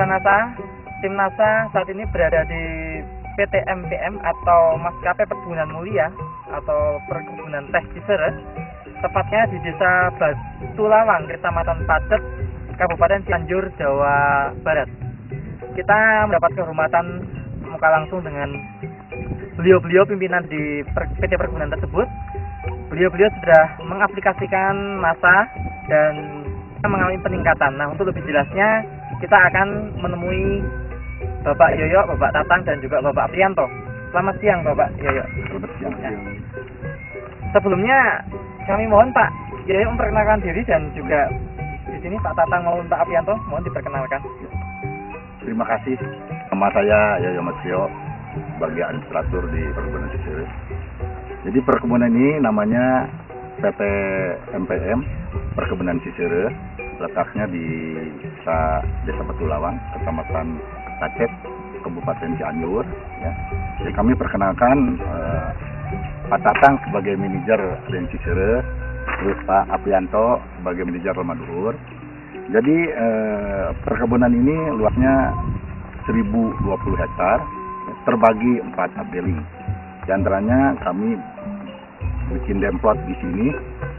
Pemirsa NASA, tim NASA saat ini berada di PT MPM atau Maskapai Perkebunan Mulia atau Perkebunan Teh Cicereh, tepatnya di Desa Batu Lawang, Kecamatan Pacet, Kabupaten Cianjur, Jawa Barat. Kita mendapat kehormatan muka langsung dengan beliau-beliau pimpinan di PT Perkebunan tersebut. Beliau-beliau sudah mengaplikasikan NASA dan mengalami peningkatan. Nah, untuk lebih jelasnya kita akan menemui Bapak Yoyo, Bapak Tatang, dan juga Bapak Prianto. Selamat siang Bapak Yoyo. Selamat siang. Ya. Sebelumnya kami mohon Pak Yoyo memperkenalkan diri, dan juga di sini Pak Tatang maupun Pak Prianto mohon diperkenalkan. Terima kasih. Nama saya Yoyo Masio, sebagai administrator di Perkebunan Cicereh. Jadi perkebunan ini namanya PT MPM Perkebunan Cicereh, letaknya di Desa Batu Lawang, Kecamatan Pacet, Kabupaten Cianjur. Ya. Jadi kami perkenalkan Pak Tatang sebagai manajer Aden Cicereh, terus Pak Aprianto sebagai manajer Romaduhur. Jadi perkebunan ini luasnya 1020 hektar, terbagi 4 updeling. Di antaranya kami bikin demplot di sini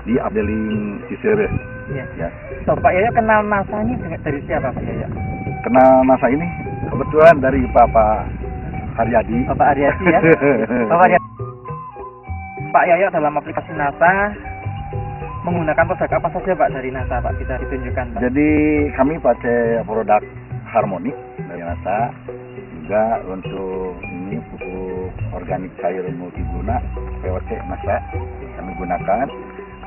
di updeling Cicereh. Iya. Ya. So, Pak Yoyo kenal NASA ini dari siapa Pak Yoyo? Kenal NASA ini kebetulan dari Bapak Haryadi. Bapak Haryadi ya. Bapak Haryadi. Pak Yoyo dalam aplikasi NASA menggunakan produk apa saja Pak dari NASA Pak? Bisa ditunjukkan Pak. Jadi kami pakai produk Harmonic dari NASA, juga untuk ini pupuk organik cair multiguna POC NASA kami gunakan.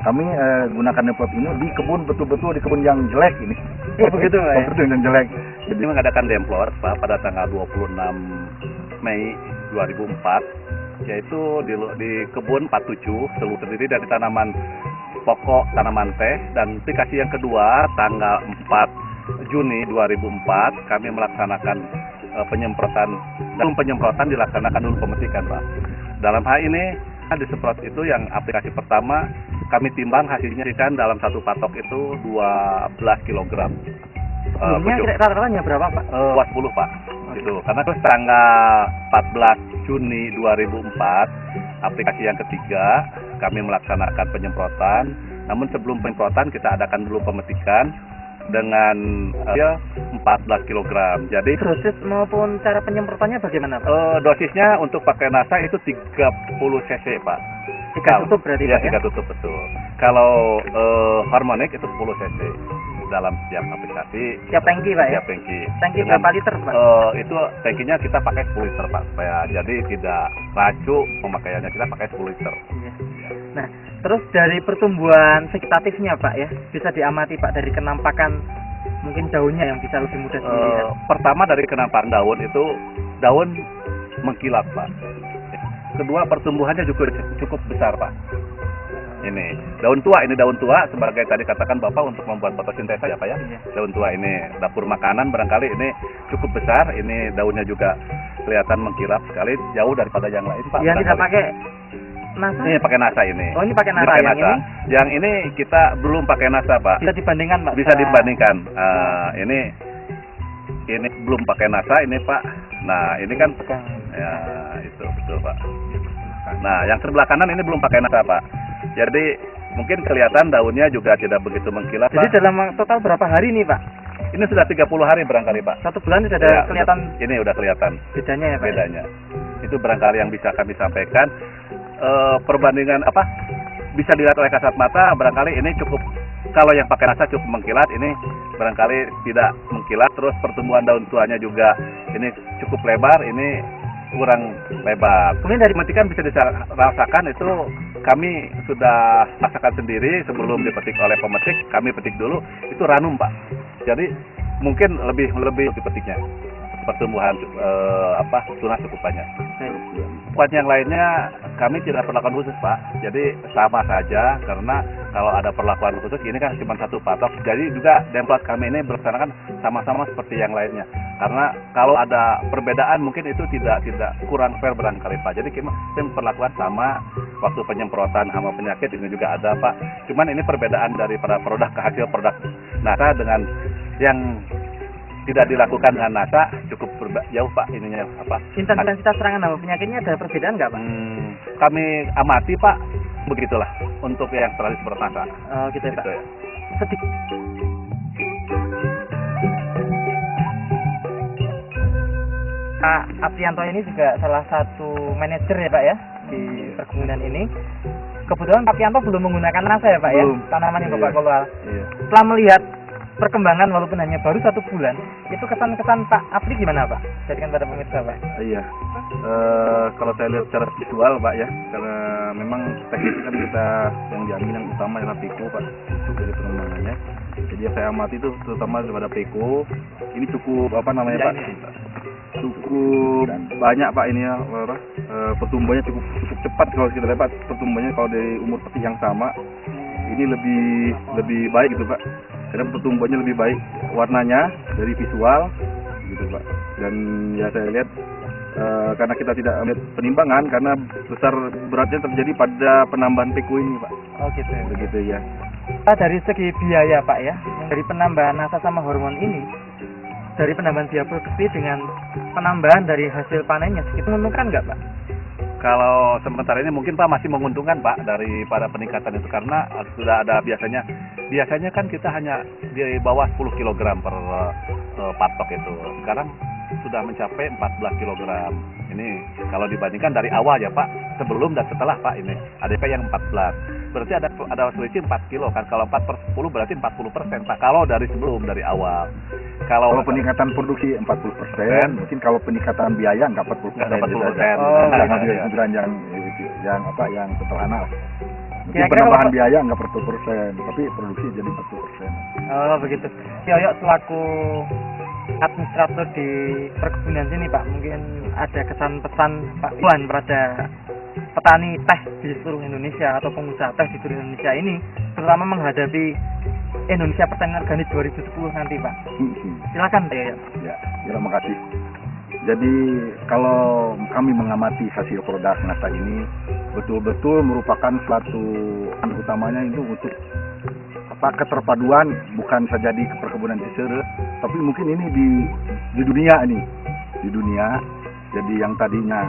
Kami gunakan demplot ini di kebun, betul-betul di kebun yang jelek ini. Oh begitu Pak ya? Betul yang jelek. Jadi mengadakan demplot Pak pada tanggal 26 Mei 2004, yaitu di kebun 47 seluruh terdiri dari tanaman pokok, tanaman teh. Dan aplikasi yang kedua tanggal 4 Juni 2004 kami melaksanakan penyemprotan, dan penyemprotan dilaksanakan dulu pemetikan Pak. Dalam hal ini disemprot itu yang aplikasi pertama kami timbang hasilnya kan dalam satu patok itu 12 kg. Sebelumnya rata-ratanya berapa Pak? 10 Pak. Gitu. Karena terus tanggal 14 Juni 2004 aplikasi yang ketiga kami melaksanakan penyemprotan. Namun sebelum penyemprotan kita adakan dulu pemetikan dengan 14 kg. Jadi dosis maupun cara penyemprotannya bagaimana Pak? Dosisnya untuk pakai NASA itu 30 cc Pak. 3 tutup berarti ya? Pak ya? 3 tutup betul. Kalau Harmonic itu 10 cc dalam setiap aplikasi. Siap tangki Pak ya? Siap tangki. Tangki dengan, berapa liter Pak? Itu tangkinya kita pakai 10 liter Pak, supaya jadi tidak rancu pemakaiannya, kita pakai 10 liter. Iya. Nah, terus dari pertumbuhan vegetatifnya Pak ya, bisa diamati Pak dari kenampakan mungkin daunnya yang bisa lebih mudah dilihat. Pertama dari kenampakan daun itu daun mengkilat Pak. Kedua pertumbuhannya juga cukup besar Pak. Ini daun tua sebagai tadi katakan Bapak untuk membuat fotosintesa ya Pak ya. Iya. Daun tua ini dapur makanan barangkali ini cukup besar. Ini daunnya juga kelihatan mengkilap sekali, jauh daripada yang lain Pak. Yang tidak pakai NASA? Ini pakai NASA ini. Oh ini pakai NASA, pakai yang NASA. ini? Yang ini kita belum pakai NASA Pak. Bisa dibandingkan Pak? Bisa dibandingkan. Ini belum pakai NASA ini Pak. Nah ini kan ya itu betul Pak. Nah yang sebelah kanan ini belum pakai NASA Pak. Jadi mungkin kelihatan daunnya juga tidak begitu mengkilat. Jadi Pak. dalam total berapa hari nih Pak? Ini sudah 30 hari barangkali Pak. 1 bulan sudah ada Ya, kelihatan ini udah kelihatan bedanya ya Pak? bedanya. Itu barangkali yang bisa kami sampaikan. Perbandingan apa? Bisa dilihat oleh kasat mata. Barangkali ini cukup. Kalau yang pakai NASA cukup mengkilat, ini barangkali tidak mengkilat. Terus pertumbuhan daun tuanya juga ini cukup lebar. Ini kurang lebar. Kemudian dari metikan bisa dirasakan itu kami sudah rasakan sendiri sebelum dipetik oleh pemetik. Kami petik dulu itu ranum Pak. Jadi mungkin lebih dipetiknya. Pertumbuhan tunas cukup banyak. Buat yang lainnya kami tidak perlakuan khusus Pak. Jadi sama saja karena kalau ada perlakuan khusus ini kan cuma satu patok. Jadi juga demplot kami ini berlaksanakan sama-sama seperti yang lainnya. Karena kalau ada perbedaan mungkin itu tidak kurang fair barangkali Pak. Jadi kita perlakuan sama waktu penyemprotan hama penyakit ini juga ada Pak. Cuman ini perbedaan daripada produk ke hasil produk NASA dengan yang tidak dilakukan dengan NASA cukup jauh Pak ininya apa? Intensitas serangan hama penyakitnya ada perbedaan nggak Pak? Kami amati Pak, begitulah untuk yang teralis bermasa. Oh gitu ya Pak. Gitu ya. Sedikit. Pak Aprianto ini juga salah satu manajer ya Pak ya di perkebunan ini. Kebetulan Pak Aprianto belum menggunakan NASA ya Pak Belum. ya, tanaman yang Iya. Bapak kelola. Iya. Setelah melihat perkembangan walaupun hanya baru 1 bulan, itu kesan-kesan Pak Apri gimana Pak? Jadikan pada pemirsa Pak. Iya. Kalau saya lihat secara visual Pak ya, karena memang teknik kan kita yang diambil yang utama adalah Peko Pak untuk dari pengembangannya. Jadi yang saya amati itu terutama daripada Peko, ini cukup apa namanya Pak? Cukup banyak Pak ini ya, pertumbuhannya cukup cepat kalau kita lihat Pak, pertumbuhannya kalau dari umur peti yang sama ini lebih baik gitu Pak. Karena pertumbuhannya lebih baik, warnanya dari visual gitu Pak. Dan ya saya lihat karena kita tidak melihat penimbangan karena besar beratnya terjadi pada penambahan Peko ini Pak. Oh gitu. Begitu ya. Pak, dari segi biaya Pak ya, dari penambahan NASA sama hormon ini, dari penambahan biaya produksi dengan penambahan dari hasil panennya, itu menguntungkan nggak Pak? Kalau sementara ini mungkin Pak masih menguntungkan Pak daripada peningkatan itu karena sudah ada biasanya kan kita hanya di bawah 10 kg per patok itu. Sekarang sudah mencapai 14 kg. Ini kalau dibandingkan dari awal ya Pak, sebelum dan setelah Pak ini ADP yang 14. Berarti ada selisih 4 kilo kan. Kalau 4 per 10 berarti 40% Pak. Kalau dari sebelum dari awal. Kalau peningkatan produksi 40%, mungkin kalau peningkatan biaya nggak 40%. Nggak 40%. Oh, Nah, ngambil iya. kemudian yang sederhana. Mungkin Kira-kira penambahan kalau- biaya nggak 40%, tapi produksi jadi 40%. Oh begitu. Yoyo selaku administrator di perkebunan sini Pak, mungkin ada kesan pesan Pak Iwan pada petani teh di seluruh Indonesia atau pengusaha teh di seluruh Indonesia ini, terutama menghadapi Indonesia Pertanian Organik 2010 nanti Pak. Silakan Pak Yoyo. Ya, terima kasih. Jadi kalau kami mengamati hasil produk NASA ini betul-betul merupakan suatu utamanya itu untuk keterpaduan bukan saja di perkebunan Cicerus, tapi mungkin ini di dunia ini, di dunia. Jadi yang tadinya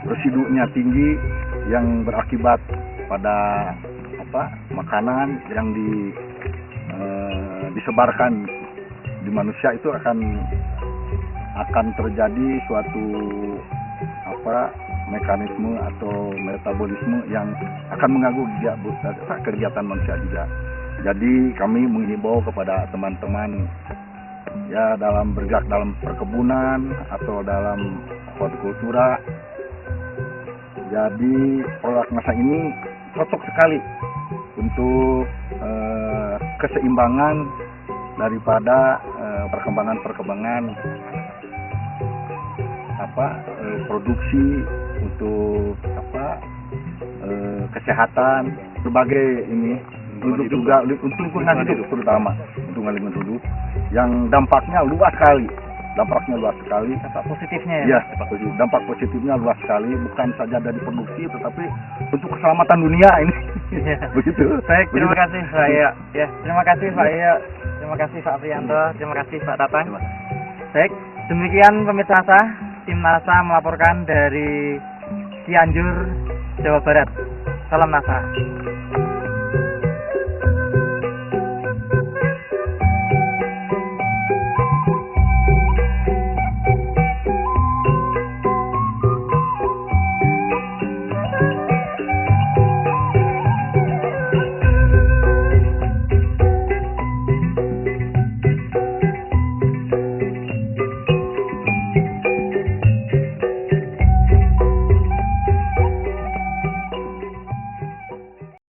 residunya tinggi yang berakibat pada makanan yang disebarkan di manusia itu akan terjadi suatu mekanisme atau metabolisme yang akan mengganggu kegiatan manusia juga. Jadi kami menghimbau kepada teman-teman ya dalam bergerak dalam perkebunan atau dalam hortikultura. Jadi produk NASA ini cocok sekali untuk keseimbangan daripada perkembangan produksi untuk kesehatan berbagai ini untuk juga untuk lingkungan hidup terutama untuk lingkungan hidup yang dampaknya luas sekali. Dampak positifnya ya. Iya, dampak positifnya luas sekali, bukan saja dari produksi tetapi untuk keselamatan dunia ini. Begitu. Baik, terima kasih Pak Yoyo. Ya, terima kasih Pak Yoyo. Terima kasih Pak Aprianto. Terima kasih Pak Tatang. Baik, demikian pemirsa NASA, tim NASA melaporkan dari Cianjur, Jawa Barat. Salam NASA.